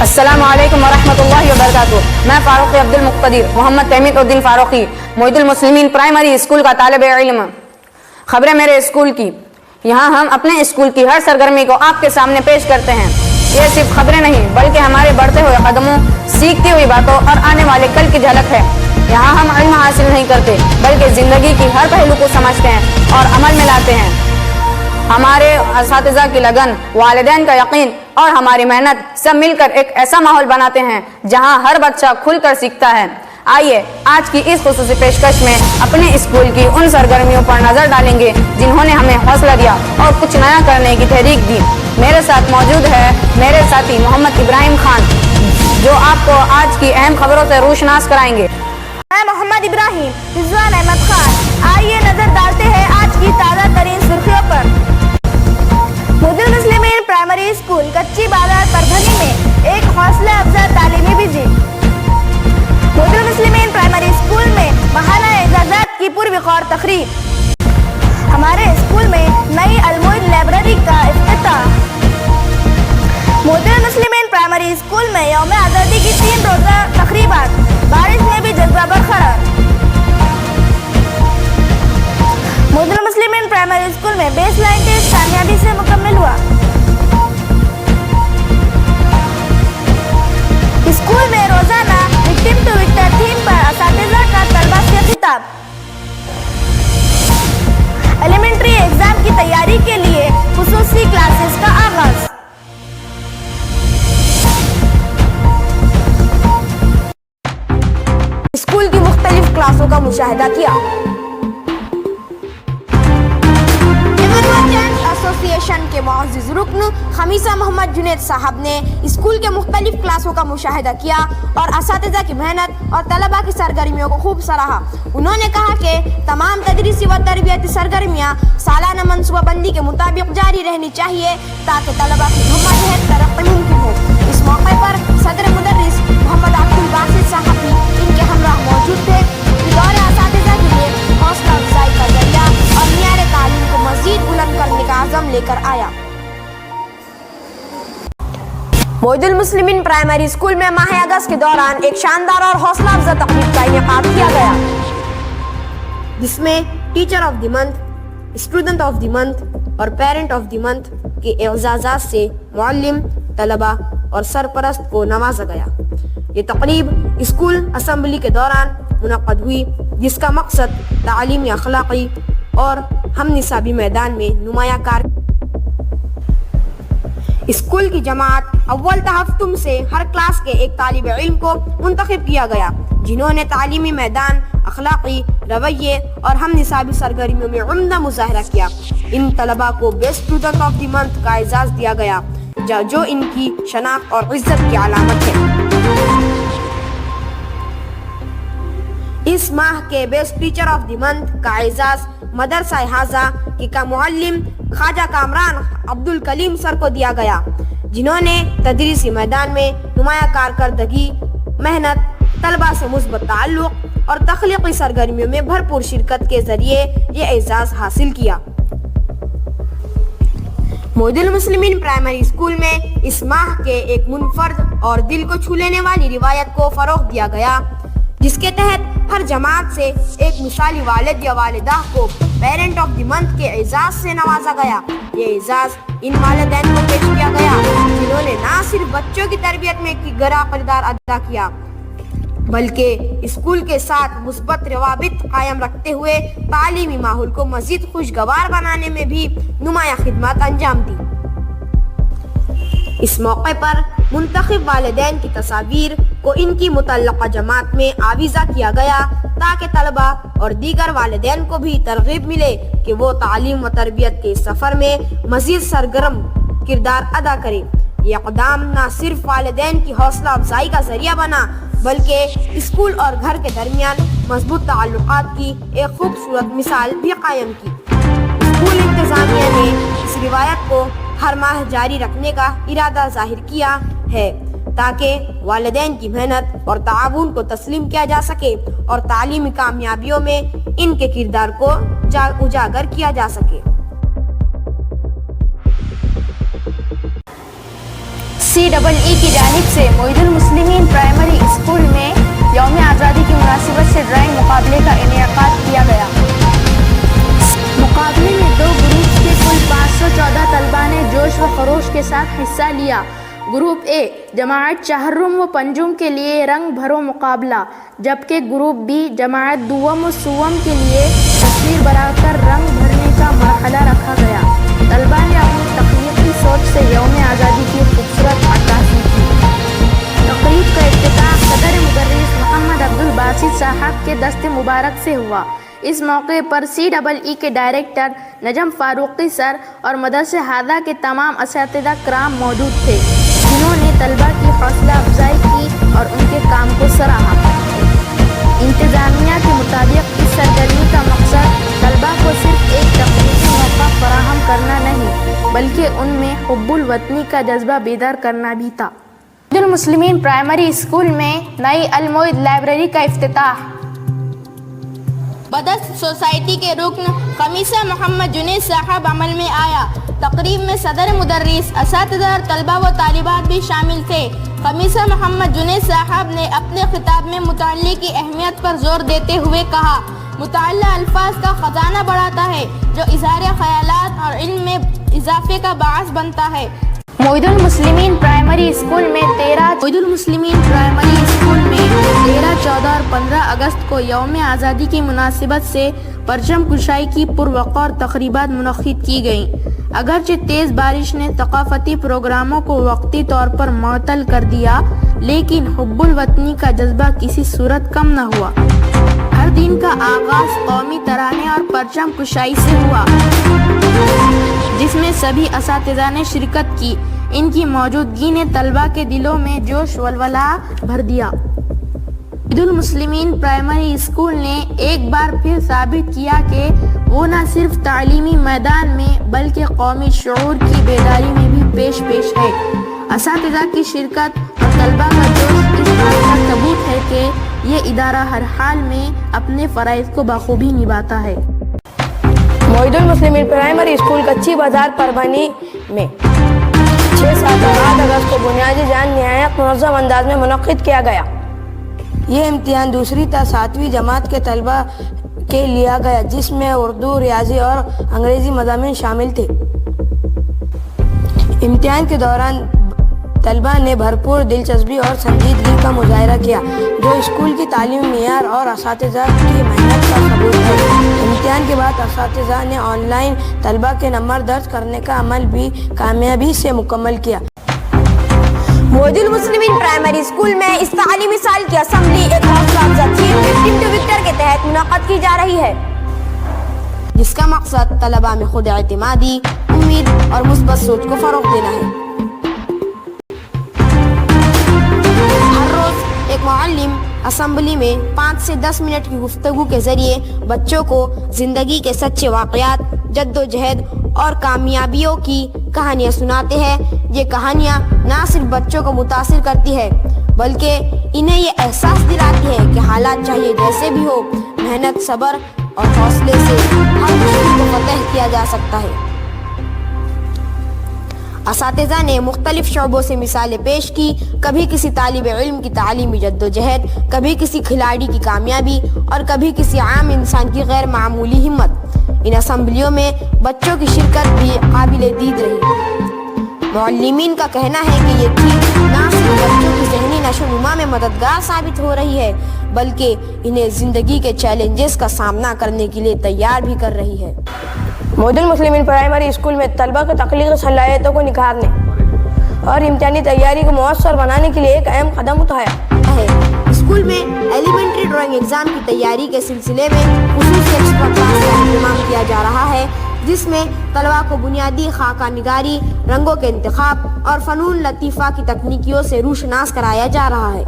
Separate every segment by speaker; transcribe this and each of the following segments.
Speaker 1: السلام علیکم ورحمۃ اللہ وبرکاتہ۔ میں فاروقی عبد المقتدر محمد تحمید الدین فاروقی معید المسلمین پرائمری اسکول کا طالب علم۔ خبریں میرے اسکول کی۔ یہاں ہم اپنے اسکول کی ہر سرگرمی کو آپ کے سامنے پیش کرتے ہیں۔ یہ صرف خبریں نہیں بلکہ ہمارے بڑھتے ہوئے قدموں، سیکھتی ہوئی باتوں اور آنے والے کل کی جھلک ہے۔ یہاں ہم علم حاصل نہیں کرتے بلکہ زندگی کی ہر پہلو کو سمجھتے ہیں اور عمل میں لاتے ہیں۔ ہمارے اساتذہ کی لگن، والدین کا یقین اور ہماری محنت سب مل کر ایک ایسا ماحول بناتے ہیں جہاں ہر بچہ کھل کر سیکھتا ہے۔ آئیے آج کی اس خصوصی پیشکش میں اپنے اسکول کی ان سرگرمیوں پر نظر ڈالیں گے جنہوں نے ہمیں حوصلہ دیا اور کچھ نیا کرنے کی تحریک دی۔ میرے ساتھ موجود ہے میرے ساتھی محمد ابراہیم خان، جو آپ کو آج کی اہم خبروں سے روشناس کرائیں گے۔
Speaker 2: میں محمد ابراہیم رضوان احمد خان۔ آئیے نظر ڈالتے ہیں آج کی تازہ ترین سرخیوں پر۔ معید المسلمین پرائمری اسکول کچی بازار پربھنی میں ایک حوصلہ افزا تعلیمی وزٹ۔ معید المسلمین پرائمری اسکول میں ماہانہ اعزازات کی پروقار تقریب۔ ہمارے اسکول میں نئی المعید لائبریری کا افتتاح۔ معید المسلمین پرائمری اسکول میں یوم آزادی کی 3 روزہ تقریبات، بارش میں بھی جذبہ برقرار۔ معید المسلمین پرائمری اسکول میں بیس لائن ٹیسٹ کامیابی سے مکمل ہوا۔ اسکول میں روزانہ وکٹم ٹو وکٹر تھیم پر اساتذہ کا طلبہ سے خطاب۔ ایلیمنٹری ایگزام کی تیاری کے لیے خصوصی کلاسز کا آغاز۔ اسکول کی مختلف کلاسوں کا مشاہدہ کیا۔ ایسوسی ایشن کے معزز رکن خمیسہ محمد جنید صاحب نے اسکول کے مختلف کلاسوں کا مشاہدہ کیا اور اساتذہ کی محنت اور طلباء کی سرگرمیوں کو خوب سراہا۔ انہوں نے کہا کہ تمام تدریسی و تربیتی سرگرمیاں سالانہ منصوبہ بندی کے مطابق جاری رہنی چاہیے تاکہ طلباء کی جماعت ترقی ممکن ہو۔ اس موقع پر صدر مدرس محمد عبد الباسط صاحب بھی ان کے ہمراہ موجود تھے۔ دور اساتذہ کے لیے حوصلہ افزائی کا ذریعہ اور معیار تعلیم کو مزید بلند کرنے کا عزم لے کر آیا۔ معید المسلمین پرائمری اسکول میں ماہ اگست کے دوران ایک شاندار اور حوصلہ افزا تقریب کا انعقاد کیا گیا، جس میں teacher of the month, student of the month اور پیرنٹ آف دی منتھ کے اعزازات سے معلم، طلباء اور سرپرست کو نوازا گیا۔ یہ تقریب اسکول اسمبلی کے دوران منعقد ہوئی، جس کا مقصد تعلیمی، اخلاقی اور ہم نصابی میدان میں نمایاں کار۔ اسکول کی جماعت اول تا ہفتم سے ہر کلاس کے ایک طالب علم کو منتخب کیا گیا جنہوں نے تعلیمی میدان، اخلاقی رویے اور ہم نصابی سرگرمیوں میں عمدہ مظاہرہ کیا۔ ان طلباء کو best student of the month کا اعزاز دیا گیا جو ان کی شناخت اور عزت کی علامت ہے۔ اس ماہ کے best teacher of the month کا اعزاز مدرسہ حاضہ کا معلم خواجہ کامران عبد الکلیم سر کو دیا گیا، جنہوں نے تدریسی میدان میں نمایاں کارکردگی، محنت، طلباء سے مثبت تعلق اور تخلیقی سرگرمیوں میں بھرپور شرکت کے ذریعے یہ اعزاز حاصل کیا۔ معید المسلمین پرائمری اسکول میں اس ماہ کے ایک منفرد اور دل کو چھو لینے والی روایت کو فروغ دیا گیا، جس کے تحت ہر جماعت سے ایک مثالی والد یا والدہ کو پیرنٹ آف دی منتھ کے اعزاز سے نوازا گیا۔ یہ اعزاز ان والدین کو پیش کیا گیا جنہوں نے نہ صرف بچوں کی تربیت میں گراں کردار ادا کیا بلکہ اسکول کے ساتھ مثبت روابط قائم رکھتے ہوئے تعلیمی ماحول کو مزید خوشگوار بنانے میں بھی نمایاں خدمات انجام دی۔ اس موقع پر منتخب والدین کی تصاویر کو ان کی متعلقہ جماعت میں آویزہ کیا گیا تاکہ طلباء اور دیگر والدین کو بھی ترغیب ملے کہ وہ تعلیم و تربیت کے سفر میں مزید سرگرم کردار ادا کریں۔ یہ اقدام نہ صرف والدین کی حوصلہ افزائی کا ذریعہ بنا بلکہ اسکول اور گھر کے درمیان مضبوط تعلقات کی ایک خوبصورت مثال بھی قائم کی۔ اسکول انتظامیہ نے اس روایت کو ہر ماہ جاری رکھنے کا ارادہ ظاہر کیا ہے تاکہ والدین کی محنت اور تعاون کو تسلیم کیا جا سکے اور تعلیمی کامیابیوں میں ان کے کردار کو اجاگر کیا جا سکے۔
Speaker 3: CEE کی جانب سے معید المسلمین پرائمری اسکول میں یوم آزادی کی مناسبت سے ڈرائنگ مقابلے کا انعقاد کیا گیا۔ مقابلے میں 2 گروپس کے کل 514 طلباء نے جوش و خروش کے ساتھ حصہ لیا۔ گروپ اے جماعت چہرم و پنجم کے لیے رنگ بھرو مقابلہ، جبکہ گروپ بی جماعت دوم و سوم کے لیے تصویر بنا کر رنگ بھرنے کا مرحلہ رکھا گیا۔ طلباء نے اپنی تخلیقی سوچ سے یوم آزادی کی خوبصورت عکاسی کی۔ تقریب کا افتتاح صدر مدرس محمد عبدالباسط صاحب کے دست مبارک سے ہوا۔ اس موقع پر CEE کے ڈائریکٹر نجم فاروقی سر اور مدرسہ ہادہ کے تمام اساتذہ کرام موجود تھے، جنہوں نے طلباء کی حوصلہ افزائی کی اور ان کے کام کو سراہا۔ انتظامیہ کے مطابق اس سرگرمی کا مقصد طلباء کو صرف ایک تفریحی موقع فراہم کرنا نہیں، بلکہ ان میں حب الوطنی کا جذبہ بیدار کرنا بھی تھا۔ معید المسلمین پرائمری اسکول میں نئی المعید لائبریری کا افتتاح۔ بدست سوسائٹی کے رکن خمیسہ محمد جنید صاحب عمل میں آیا۔ تقریب میں صدر مدرس، اساتذہ اور طلبہ و طالبات بھی شامل تھے۔ خمیسہ محمد جنید صاحب نے اپنے خطاب میں مطالعے کی اہمیت پر زور دیتے ہوئے کہا، مطالعہ الفاظ کا خزانہ بڑھاتا ہے جو اظہار خیالات اور علم میں اضافے کا باعث بنتا ہے۔ معید المسلمین پرائمری اسکول میں 13، 14 اور 15 اگست کو یوم آزادی کی مناسبت سے پرچم کشائی کی پروقار تقریبات منعقد کی گئیں۔ اگرچہ تیز بارش نے ثقافتی پروگراموں کو وقتی طور پر معطل کر دیا، لیکن حب الوطنی کا جذبہ کسی صورت کم نہ ہوا۔ ہر دن کا آغاز قومی ترانے اور پرچم کشائی سے ہوا، جس میں سبھی اساتذہ نے شرکت کی۔ ان کی موجودگی نے طلباء کے دلوں میں جوش ولولہ بھر دیا۔ معید المسلمین پرائمری اسکول نے ایک بار پھر ثابت کیا کہ وہ نہ صرف تعلیمی میدان میں بلکہ قومی شعور کی بیداری میں بھی پیش ہے۔ اساتذہ کی شرکت اور طلباء کا جوش اس بات کا ثبوت ہے کہ یہ ادارہ ہر حال میں اپنے فرائض کو بخوبی نبھاتا ہے۔
Speaker 2: معید المسلمین پرائمری اسکول کچی بازار پربھنی میں 6، 7 اور 8 اگست کو بنیادی جان نہایت منظم انداز میں منعقد کیا گیا۔ یہ امتحان 2ری تا 7ویں جماعت کے طلباء کے لیا گیا، جس میں اردو، ریاضی اور انگریزی مضامین شامل تھے۔ امتحان کے دوران طلباء نے بھرپور دلچسپی اور سنجیدگی کا مظاہرہ کیا، جو اسکول کی تعلیمی معیار اور اساتذہ کی محنت کا ثبوت ہے۔ امتحان کے بعد اساتذہ نے آن لائن طلباء کے نمبر درج کرنے کا عمل بھی کامیابی سے مکمل کیا۔ معید المسلمین پرائمری اسکول میں اس تعلیمی سال کی اسمبلی ایک حوصلہ افزا تھیم 15 to Victor کے تحت منعقد کی جا رہی ہے، جس کا مقصد طلباء میں خود اعتمادی، امید اور مثبت سوچ کو فروغ دینا ہے۔ ہر روز ایک معلم اسمبلی میں 5 سے 10 منٹ کی گفتگو کے ذریعے بچوں کو زندگی کے سچے واقعات، جد و جہد اور کامیابیوں کی کہانیاں سناتے ہیں۔ یہ کہانیاں نہ صرف بچوں کو متاثر کرتی ہے بلکہ انہیں یہ احساس دلاتی ہے کہ حالات چاہیے جیسے بھی ہو، محنت، صبر اور حوصلے سے ہر مشکل کو فتح کیا جا سکتا ہے۔ اساتذہ نے مختلف شعبوں سے مثالیں پیش کی، کبھی کسی طالب علم کی تعلیمی جد و جہد، کبھی کسی کھلاڑی کی کامیابی اور کبھی کسی عام انسان کی غیر معمولی ہمت۔ ان اسمبلیوں میں بچوں کی شرکت بھی قابل دید رہی۔ معلمین کا کہنا ہے کہ یہ تھیم نہ صرف بچوں کی ذہنی نشو و نما میں مددگار ثابت ہو رہی ہے بلکہ انہیں زندگی کے چیلنجز کا سامنا کرنے کے لیے تیار بھی کر رہی ہے۔ معید المسلمین پرائمری اسکول میں طلباء کی تخلیقی صلاحیتوں کو نکھارنے اور امتحانی تیاری کو مؤثر بنانے کے لیے ایک اہم قدم اٹھایا ہے۔ اسکول میں ایلیمنٹری ڈرائنگ ایگزام کی تیاری کے سلسلے میں خصوصی ایکسٹرا کلاس کا اہتمام کیا جا رہا ہے، جس میں طلباء کو بنیادی خاکہ نگاری، رنگوں کے انتخاب اور فنون لطیفہ کی تکنیکیوں سے روشناس کرایا جا رہا ہے۔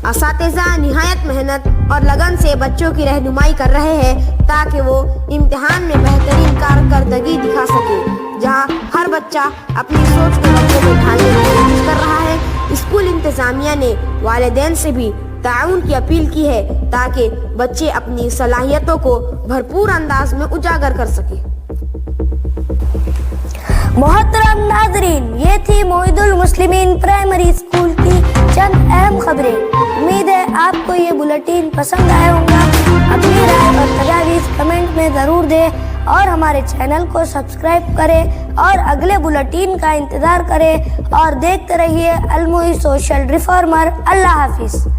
Speaker 2: اساتذہ نہایت محنت اور لگن سے بچوں کی رہنمائی کر رہے ہیں تاکہ وہ امتحان میں بہترین کارکردگی دکھا سکے۔ جہاں ہر بچہ اپنی سوچ کو رنگوں میں ڈھالنے کی کوشش کر رہا ہے، اسکول انتظامیہ نے والدین سے بھی تعاون کی اپیل کی ہے تاکہ بچے اپنی صلاحیتوں کو بھرپور انداز میں اجاگر کر سکیں۔ محترم
Speaker 4: ناظرین، یہ تھی موعد المسلمین پرائمری اسکول کی چند اہم خبریں۔ امید ہے آپ کو یہ بلیٹن پسند آیا ہوگا۔ اپنی رائے اور تجاویز کمنٹ میں ضرور دیں اور ہمارے چینل کو سبسکرائب کریں اور اگلے بلیٹن کا انتظار کریں اور دیکھتے رہیے المعی سوشل ریفارمر۔ اللہ حافظ۔